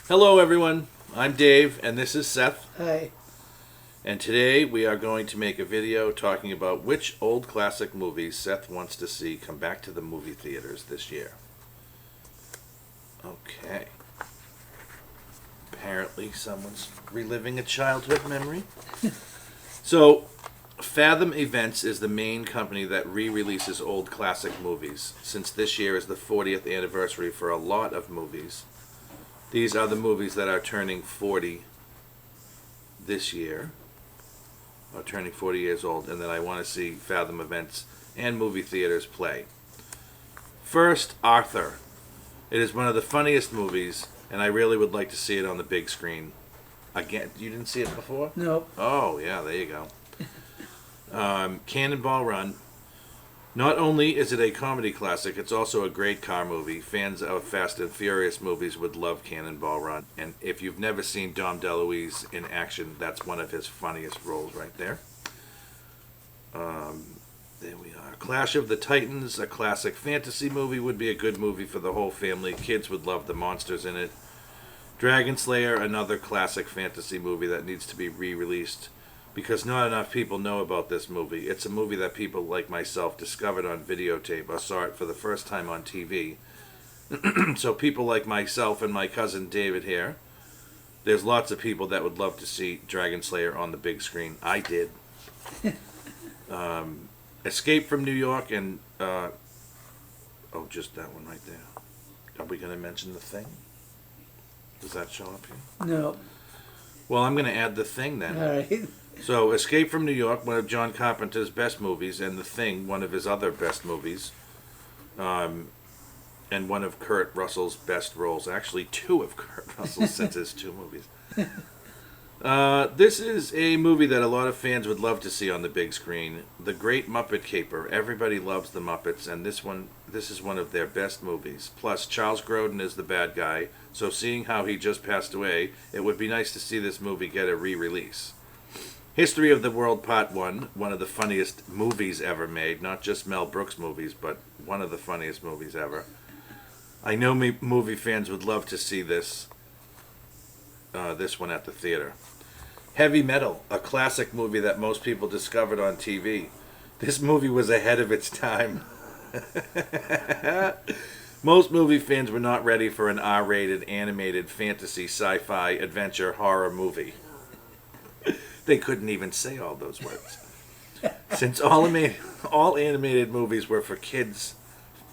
Hello, everyone. I'm Dave, and this is Seth. Hi. And today we are going to make a video talking about which old classic movies Seth wants to see come back to the movie theaters this year. Okay. Apparently, someone's reliving a childhood memory. So, Fathom Events is the main company that re-releases old classic movies. Since this year is the 40th anniversary for a lot of movies, these are the movies that are turning 40 this year, or turning 40 years old, and that I want to see Fathom Events and movie theaters play. First, Arthur. It is one of the funniest movies, and I really would like to see it on the big screen. Again, you didn't see it before? Nope. Oh, yeah, there you go. Cannonball Run. Not only is it a comedy classic, it's also a great car movie. Fans of Fast and Furious movies would love Cannonball Run. And if you've never seen Dom DeLuise in action, that's one of his funniest roles right there. There we are. Clash of the Titans, a classic fantasy movie, would be a good movie for the whole family. Kids would love the monsters in it. Dragon Slayer, another classic fantasy movie that needs to be re-released, because not enough people know about this movie. It's a movie that people like myself discovered on videotape or saw it for the first time on TV. So people like myself and my cousin David here, there's lots of people that would love to see Dragon Slayer on the big screen. I did. Escape from New York and... just that one right there. Are we going to mention The Thing? Does that show up here? No. Well, I'm going to add The Thing then. All right. So, Escape from New York, one of John Carpenter's best movies, and The Thing, one of his other best movies, and one of Kurt Russell's best roles. Actually, two of Kurt Russell's since his two movies. This is a movie that a lot of fans would love to see on the big screen. The Great Muppet Caper. Everybody loves the Muppets, and this is one of their best movies. Plus, Charles Grodin is the bad guy, so seeing how he just passed away, it would be nice to see this movie get a re-release. History of the World Part 1, one of the funniest movies ever made. Not just Mel Brooks movies, but one of the funniest movies ever. I know movie fans would love to see this one at the theater. Heavy Metal, a classic movie that most people discovered on TV. This movie was ahead of its time. Most movie fans were not ready for an R-rated, animated, fantasy, sci-fi, adventure, horror movie. They couldn't even say all those words. Since all animated movies were for kids,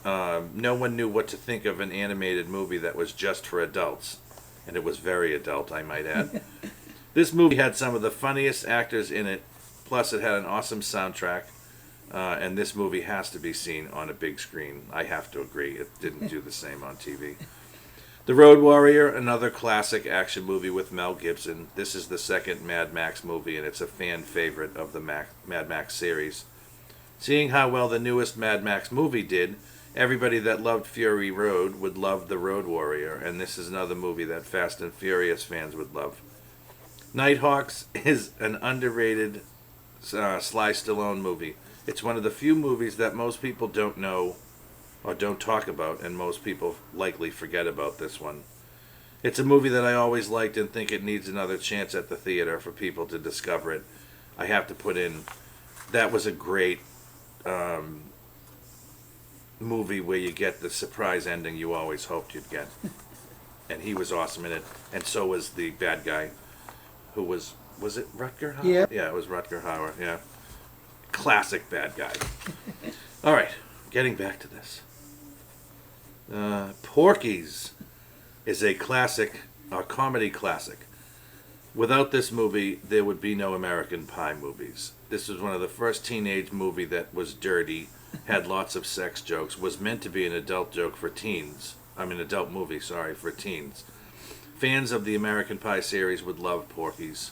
no one knew what to think of an animated movie that was just for adults. And it was very adult, I might add. This movie had some of the funniest actors in it, plus it had an awesome soundtrack, and this movie has to be seen on a big screen. I have to agree, it didn't do the same on TV. The Road Warrior, another classic action movie with Mel Gibson. This is the second Mad Max movie, and it's a fan favorite of the Mad Max series. Seeing how well the newest Mad Max movie did, everybody that loved Fury Road would love The Road Warrior, and this is another movie that Fast and Furious fans would love. Nighthawks is an underrated Sly Stallone movie. It's one of the few movies that most people don't know or don't talk about, and most people likely forget about this one. It's a movie that I always liked and think it needs another chance at the theater for people to discover it. I have to put in, that was a great movie where you get the surprise ending you always hoped you'd get. And he was awesome in it, and so was the bad guy, who was it Rutger Hauer? Yeah. Yeah, it was Rutger Hauer, yeah. Classic bad guy. All right, getting back to this. Porky's is a classic, a comedy classic. Without this movie, there would be no American Pie movies. This was one of the first teenage movie that was dirty, had lots of sex jokes, was meant to be an adult joke for teens. Adult movie, for teens. Fans of the American Pie series would love Porky's.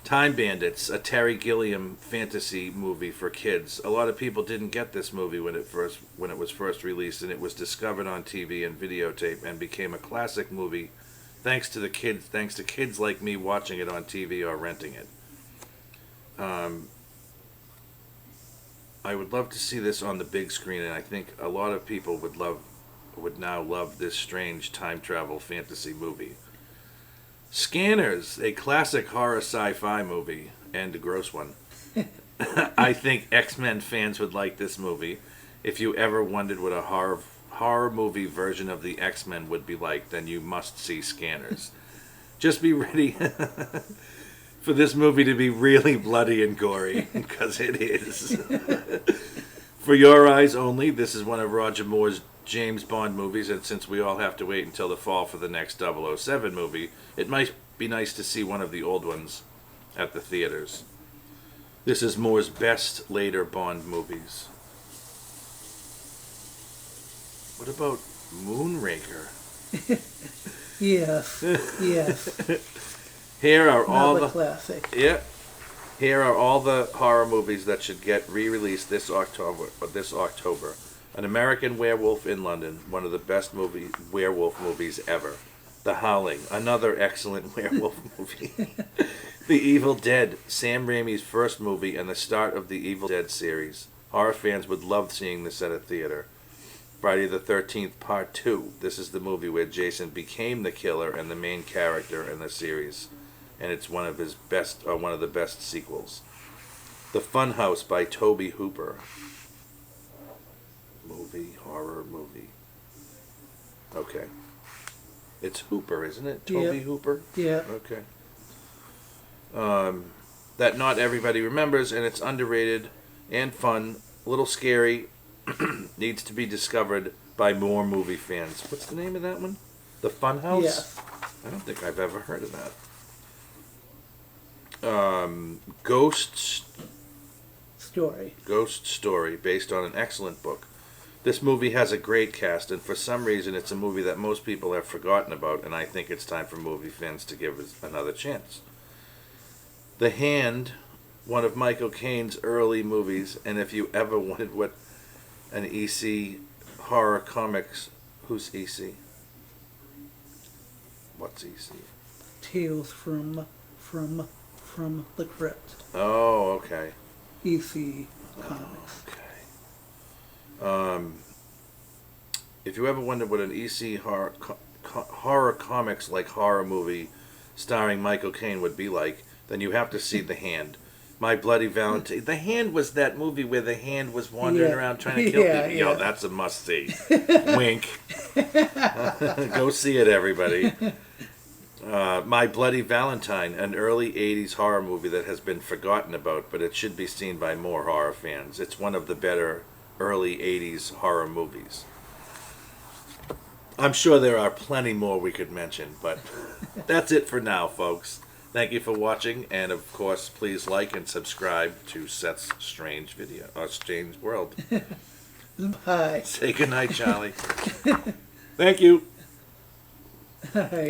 Time Bandits, a Terry Gilliam fantasy movie for kids. A lot of people didn't get this movie when it was first released, and it was discovered on TV and videotape and became a classic movie thanks to kids like me watching it on TV or renting it. I would love to see this on the big screen, and I think a lot of people would would now love this strange time travel fantasy movie. Scanners, a classic horror sci-fi movie, and a gross one. I think X-Men fans would like this movie. If you ever wondered what a horror movie version of the X-Men would be like, then you must see Scanners. Just be ready for this movie to be really bloody and gory, because it is. For your eyes only, this is one of Roger Moore's James Bond movies, and since we all have to wait until the fall for the next 007 movie, it might be nice to see one of the old ones at the theaters. This is Moore's best later Bond movies. What about Moonraker? Yes, yes. Here are all Another the classic. Yeah. Here are all the horror movies that should get re-released this October. An American Werewolf in London, one of the best werewolf movies ever. The Howling, another excellent werewolf movie. The Evil Dead, Sam Raimi's first movie and the start of the Evil Dead series. Horror fans would love seeing this at a theater. Friday the 13th Part 2. This is the movie where Jason became the killer and the main character in the series, and it's one of the best sequels. The Funhouse by Tobe Hooper. Horror movie. Okay. It's Hooper, isn't it? Tobe Hooper? Yeah. Okay. That not everybody remembers, and it's underrated and fun, a little scary, needs to be discovered by more movie fans. What's the name of that one? The Funhouse? Yeah. I don't think I've ever heard of that. Ghost Story, based on an excellent book. This movie has a great cast, and for some reason it's a movie that most people have forgotten about, and I think it's time for movie fans to give it another chance. The Hand, one of Michael Caine's early movies, and if you ever wanted what an EC horror comics... Who's EC? What's EC? Tales from the Crypt. Oh, okay. EC Comics. Okay. If you ever wondered what an EC horror comics like horror movie starring Michael Caine would be like, then you have to see The Hand. My Bloody Valentine. The Hand was that movie where the hand was wandering around trying to kill people. Yo, that's a must-see. Wink. Go see it, everybody. My Bloody Valentine, an early 80s horror movie that has been forgotten about, but it should be seen by more horror fans. It's one of the better early 80s horror movies. I'm sure there are plenty more we could mention, but that's it for now, folks. Thank you for watching, and of course, please like and subscribe to Seth's Strange World. Bye. Say goodnight, Charlie. Thank you. Bye.